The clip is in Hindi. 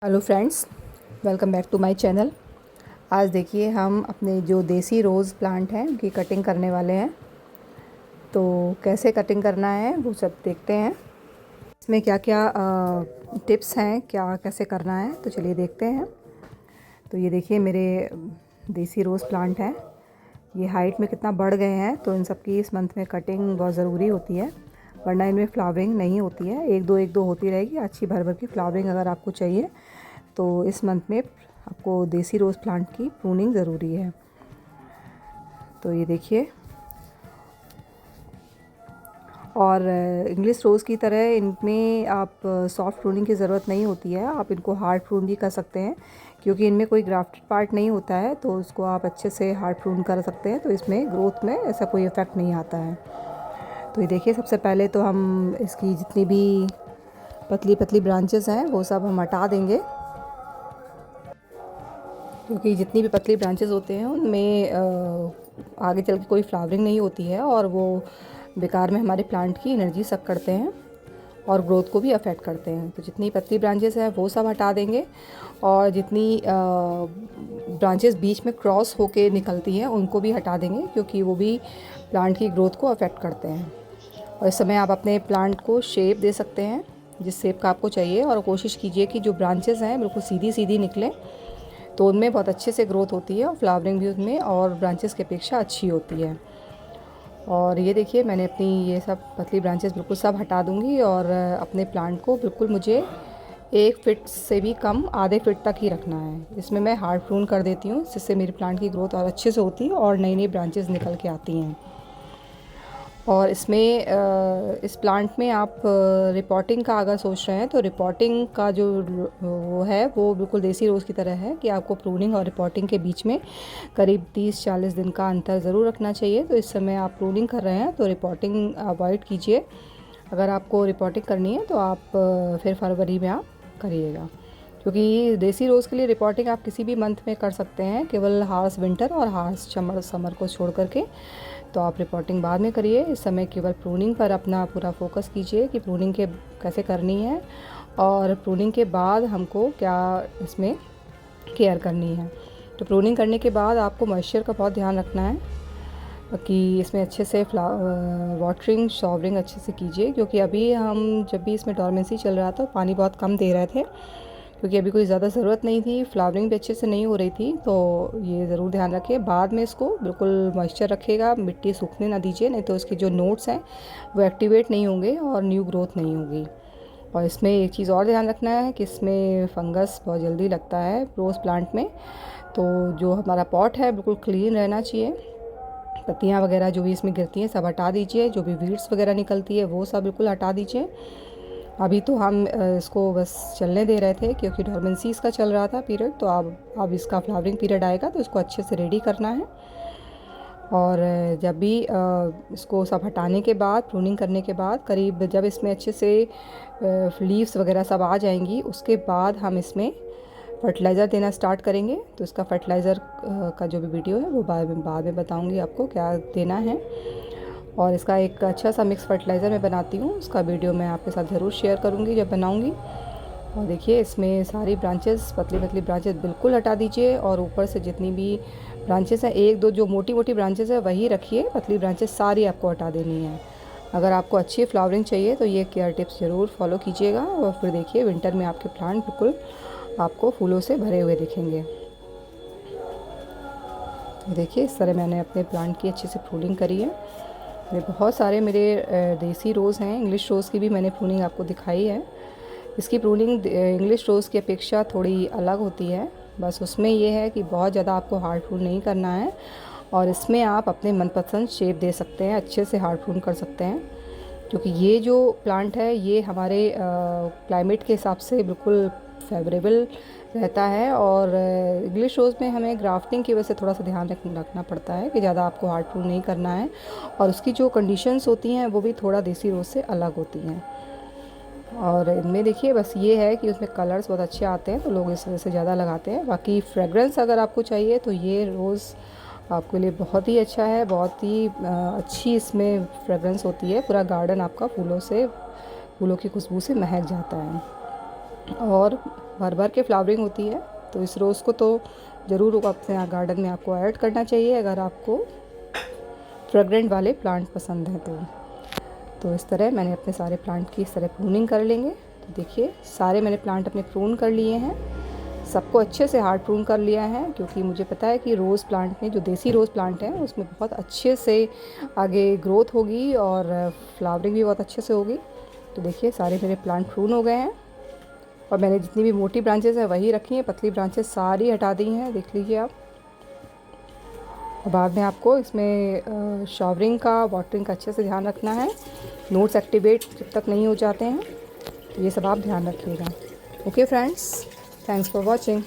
Hello friends, welcome back to my channel. आज देखिए हम अपने जो देसी रोज़ प्लांट हैं उनकी कटिंग करने वाले हैं। तो कैसे कटिंग करना है वो सब देखते हैं। इसमें क्या क्या टिप्स हैं, क्या कैसे करना है, तो चलिए देखते हैं। तो ये देखिए मेरे देसी रोज़ प्लांट हैं। ये हाइट में कितना बढ़ गए हैं, तो इन सब की इस मंथ में कटिंग बहुत ज़रूरी होती है, वरना इनमें फ्लावरिंग नहीं होती है। एक दो होती रहेगी, अच्छी भर भर की फ्लावरिंग अगर आपको चाहिए तो इस मंथ में आपको देसी रोज़ प्लांट की प्रूनिंग ज़रूरी है। तो ये देखिए, और इंग्लिश रोज़ की तरह इनमें आप सॉफ्ट प्रूनिंग की ज़रूरत नहीं होती है। आप इनको हार्ड प्रून भी कर सकते हैं, क्योंकि इनमें कोई ग्राफ्टेड पार्ट नहीं होता है, तो उसको आप अच्छे से हार्ड प्रून कर सकते हैं। तो इसमें ग्रोथ में ऐसा कोई इफ़ेक्ट नहीं आता है। तो ये देखिए, सबसे पहले तो हम इसकी जितनी भी पतली पतली ब्रांचेस हैं वो सब हम हटा देंगे, क्योंकि जितनी भी पतली ब्रांचेस होते हैं उनमें आगे चल के कोई फ्लावरिंग नहीं होती है, और वो बेकार में हमारे प्लांट की एनर्जी सक करते हैं और ग्रोथ को भी अफेक्ट करते हैं। तो जितनी पतली ब्रांचेस हैं वो सब हटा देंगे, और जितनी ब्रांचेस बीच में क्रॉस होके निकलती हैं उनको भी हटा देंगे, क्योंकि वो भी प्लांट की ग्रोथ को अफेक्ट करते हैं। और इस समय आप अपने प्लांट को शेप दे सकते हैं जिस शेप का आपको चाहिए, और कोशिश कीजिए कि जो ब्रांचेस हैं बिल्कुल सीधी सीधी निकलें, तो उनमें बहुत अच्छे से ग्रोथ होती है और फ्लावरिंग भी उनमें और ब्रांचेस की अपेक्षा अच्छी होती है। और ये देखिए, मैंने अपनी ये सब पतली ब्रांचेस बिल्कुल सब हटा दूंगी, और अपने प्लांट को बिल्कुल मुझे 1 फीट से भी कम, आधे फीट तक ही रखना है। इसमें मैं हार्ड प्रून कर देती हूँ, जिससे मेरे प्लांट की ग्रोथ और अच्छे से होती है और नई नई ब्रांचेस निकल के आती हैं। और इसमें इस प्लांट में आप रिपोर्टिंग का अगर सोच रहे हैं, तो रिपोर्टिंग का जो वो है वो बिल्कुल देसी रोज़ की तरह है कि आपको प्रूनिंग और रिपोर्टिंग के बीच में करीब 30-40 दिन का अंतर ज़रूर रखना चाहिए। तो इस समय आप प्रूनिंग कर रहे हैं तो रिपोर्टिंग अवॉइड कीजिए। अगर आपको रिपोर्टिंग करनी है तो आप फिर फरवरी में आप करिएगा, क्योंकि देसी रोज़ के लिए रिपोर्टिंग आप किसी भी मंथ में कर सकते हैं, केवल हार्श विंटर और हार्श समर को छोड़ करके। तो आप रिपोर्टिंग बाद में करिए। इस समय केवल प्रूनिंग पर अपना पूरा फोकस कीजिए कि प्रूनिंग के कैसे करनी है, और प्रूनिंग के बाद हमको क्या इसमें केयर करनी है। तो प्रूनिंग करने के बाद आपको मॉइस्चर का बहुत ध्यान रखना है कि इसमें अच्छे से वाटरिंग शॉवरिंग अच्छे से कीजिए, क्योंकि अभी हम जब भी इसमें डॉर्मेंसी चल रहा था पानी बहुत कम दे रहे थे, क्योंकि अभी कोई ज़्यादा ज़रूरत नहीं थी, फ्लावरिंग भी अच्छे से नहीं हो रही थी। तो ये ज़रूर ध्यान रखिए, बाद में इसको बिल्कुल मॉइस्चर रखिएगा, मिट्टी सूखने ना दीजिए, नहीं तो इसके जो नोट्स हैं वो एक्टिवेट नहीं होंगे और न्यू ग्रोथ नहीं होगी। और इसमें एक चीज़ और ध्यान रखना है कि इसमें फंगस बहुत जल्दी लगता है रोज़ प्लांट में। तो जो हमारा पॉट है बिल्कुल क्लीन रहना चाहिए, पत्तियाँ वगैरह जो भी इसमें गिरती हैं सब हटा दीजिए, जो भी वीड्स वगैरह निकलती है वो सब बिल्कुल हटा दीजिए। अभी तो हम इसको बस चलने दे रहे थे, क्योंकि डॉर्मेंसी इसका चल रहा था पीरियड। तो अब इसका फ्लावरिंग पीरियड आएगा तो इसको अच्छे से रेडी करना है। और जब भी इसको सब हटाने के बाद, प्रूनिंग करने के बाद, करीब जब इसमें अच्छे से लीव्स वगैरह सब आ जाएंगी, उसके बाद हम इसमें फर्टिलाइज़र देना स्टार्ट करेंगे। तो इसका फर्टिलाइज़र का जो भी वीडियो है वो बाद में बताऊँगी आपको क्या देना है। और इसका एक अच्छा सा मिक्स फर्टिलाइज़र मैं बनाती हूँ, उसका वीडियो मैं आपके साथ ज़रूर शेयर करूँगी जब बनाऊँगी। और देखिए, इसमें सारी ब्रांचेस, पतली पतली ब्रांचेस बिल्कुल हटा दीजिए, और ऊपर से जितनी भी ब्रांचेस हैं, 1-2 जो मोटी मोटी ब्रांचेस है वही रखिए, पतली ब्रांचेस सारी आपको हटा देनी है। अगर आपको अच्छी फ्लावरिंग चाहिए तो ये केयर टिप्स ज़रूर फॉलो कीजिएगा, और फिर देखिए विंटर में आपके प्लांट बिल्कुल आपको फूलों से भरे हुए दिखेंगे। देखिए, इस तरह मैंने अपने प्लांट की अच्छे से प्रूनिंग करी है। बहुत सारे मेरे देसी रोज़ हैं, इंग्लिश रोज़ की भी मैंने प्रूनिंग आपको दिखाई है। इसकी प्रूनिंग इंग्लिश रोज़ की अपेक्षा थोड़ी अलग होती है, बस उसमें ये है कि बहुत ज़्यादा आपको हार्ड प्रून नहीं करना है, और इसमें आप अपने मनपसंद शेप दे सकते हैं, अच्छे से हार्ड प्रून कर सकते हैं। क्योंकि ये जो प्लांट है ये हमारे क्लाइमेट के हिसाब से बिल्कुल फेवरेबल रहता है, और इंग्लिश रोज़ में हमें ग्राफ्टिंग की वजह से थोड़ा सा ध्यान रखना पड़ता है कि ज़्यादा आपको हार्ड प्रून नहीं करना है, और उसकी जो कंडीशंस होती हैं वो भी थोड़ा देसी रोज़ से अलग होती हैं। और इनमें देखिए बस ये है कि उसमें कलर्स बहुत अच्छे आते हैं, तो लोग इस वजह से ज़्यादा लगाते हैं। बाकी फ्रेगरेंस अगर आपको चाहिए तो ये रोज़ आपके लिए बहुत ही अच्छा है, बहुत ही अच्छी इसमें फ्रेगरेंस होती है। पूरा गार्डन आपका फूलों की खुशबू से महक जाता है। और भर भर के फ्लावरिंग होती है। तो इस रोज़ को तो ज़रूर अपने गार्डन में आपको ऐड करना चाहिए अगर आपको फ्रेगरेंट वाले प्लांट पसंद हैं तो इस तरह मैंने अपने सारे प्लांट की इस तरह प्रूनिंग कर लेंगे। तो देखिए सारे मैंने प्लांट अपने प्रून कर लिए हैं, सबको अच्छे से हार्ड प्रून कर लिया है, क्योंकि मुझे पता है कि रोज़ प्लांट में जो देसी रोज़ प्लांट है उसमें बहुत अच्छे से आगे ग्रोथ होगी और फ्लावरिंग भी बहुत अच्छे से होगी। तो देखिए सारे मेरे प्लांट प्रून हो गए हैं और मैंने जितनी भी मोटी ब्रांचेस हैं वही रखी हैं, पतली ब्रांचेस सारी हटा दी हैं, देख लीजिए आप। और बाद में आपको इसमें शावरिंग का, वाटरिंग का अच्छे से ध्यान रखना है। नोट्स एक्टिवेट जब तक नहीं हो जाते हैं तो ये सब आप ध्यान रखिएगा। Okay friends, thanks for watching.